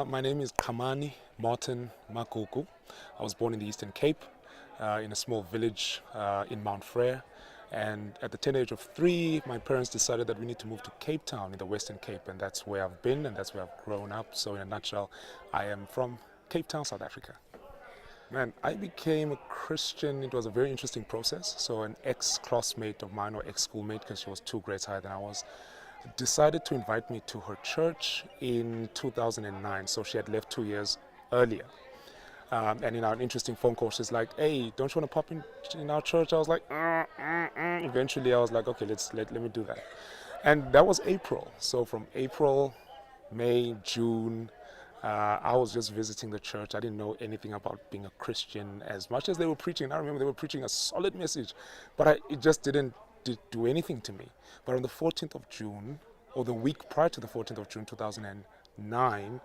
My name is Kamani Martin Makuku. I was born in the Eastern Cape, in a small village in Mount Frere. And at the tender age of 3, my parents decided that we need to move to Cape Town in the Western Cape, and that's where I've been and that's where I've grown up. So in a nutshell, I am from Cape Town, South Africa. Man, I became a Christian. It was a very interesting process. So an ex-classmate of mine, or ex-schoolmate, because she was 2 grades higher than I was, decided to invite me to her church in 2009. So she had left 2 years earlier. And in our interesting phone call, she's like, "Hey, don't you want to pop in our church?" I was like, Eventually, I was like, "Okay, let me do that." And that was April. So from April, May, June, I was just visiting the church. I didn't know anything about being a Christian as much as they were preaching. I remember they were preaching a solid message, but it just didn't do anything to me. But on the 14th of June, or the week prior to the 14th of June 2009,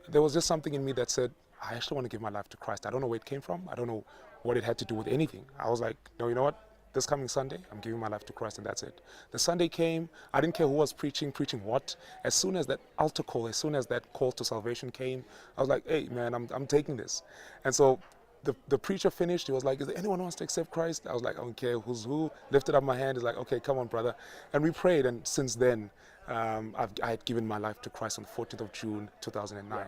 there was just something in me that said, I actually want to give my life to Christ. I don't know where it came from. I don't know what it had to do with anything. I was like, no, you know what? This coming Sunday, I'm giving my life to Christ, and that's it. The Sunday came. I didn't care who was preaching what. As soon as that altar call, as soon as that call to salvation came, I was like, hey, man, I'm taking this. And so the preacher finished. He was like, is there anyone who wants to accept Christ? I was like, I don't care who's who. Lifted up my hand. He's like, okay, come on, brother. And we prayed. And since then, I had given my life to Christ on the 14th of June 2009.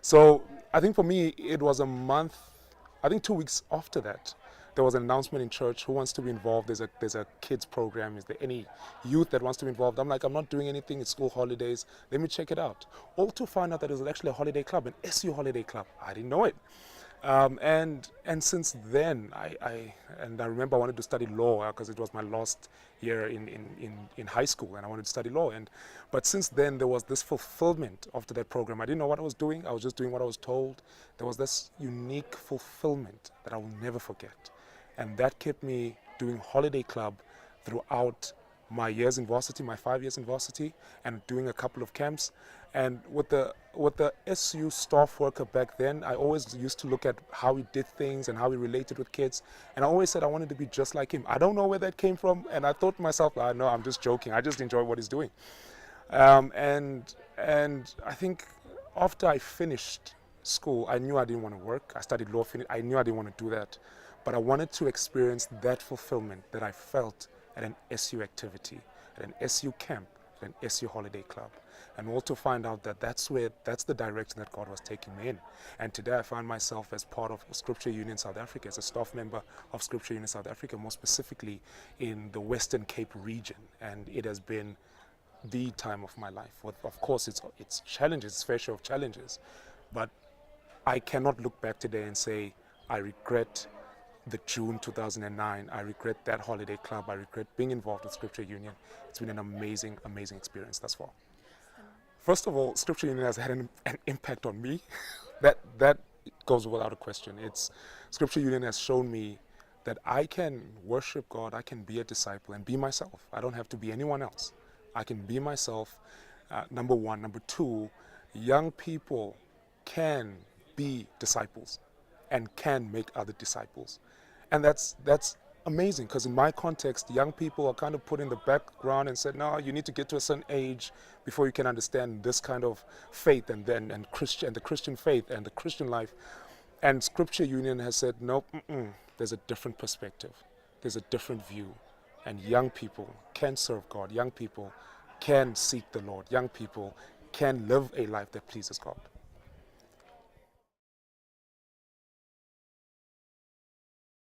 So I think for me, it was a month, I think 2 weeks after that, there was an announcement in church, who wants to be involved? There's a kids program. Is there any youth that wants to be involved? I'm like, I'm not doing anything. It's school holidays. Let me check it out. All to find out that it was actually a holiday club, an SU holiday club. I didn't know it. And since then, I remember I wanted to study law because it was my last year in high school, and I wanted to study law. But since then, there was this fulfillment after that program. I didn't know what I was doing. I was just doing what I was told. There was this unique fulfillment that I will never forget, and that kept me doing holiday club throughout my years in varsity, my 5 years in varsity, and doing a couple of camps. And with the SU staff worker back then, I always used to look at how he did things and how he related with kids. And I always said I wanted to be just like him. I don't know where that came from. And I thought to myself, no, I'm just joking. I just enjoy what he's doing. And I think after I finished school, I knew I didn't want to work. I studied law. I knew I didn't want to do that. But I wanted to experience that fulfillment that I felt at an SU activity, at an SU camp, at an SU holiday club. And all to find out that that's the direction that God was taking me in. And today I find myself as part of Scripture Union South Africa, as a staff member of Scripture Union South Africa, more specifically in the Western Cape region. And it has been the time of my life. Of course, it's challenges, it's a fair share of challenges. But I cannot look back today and say, I regret the June 2009. I regret that holiday club. I regret being involved with Scripture Union. It's been an amazing, amazing experience thus far. First of all, Scripture Union has had an impact on me. that goes without a question. Scripture Union has shown me that I can worship God, I can be a disciple and be myself. I don't have to be anyone else. I can be myself, number one. Number two, young people can be disciples and can make other disciples. And that's amazing, because in my context, young people are kind of put in the background and said, no, you need to get to a certain age before you can understand this kind of faith and the Christian faith and the Christian life. And Scripture Union has said, no, there's a different perspective. There's a different view. And young people can serve God. Young people can seek the Lord. Young people can live a life that pleases God.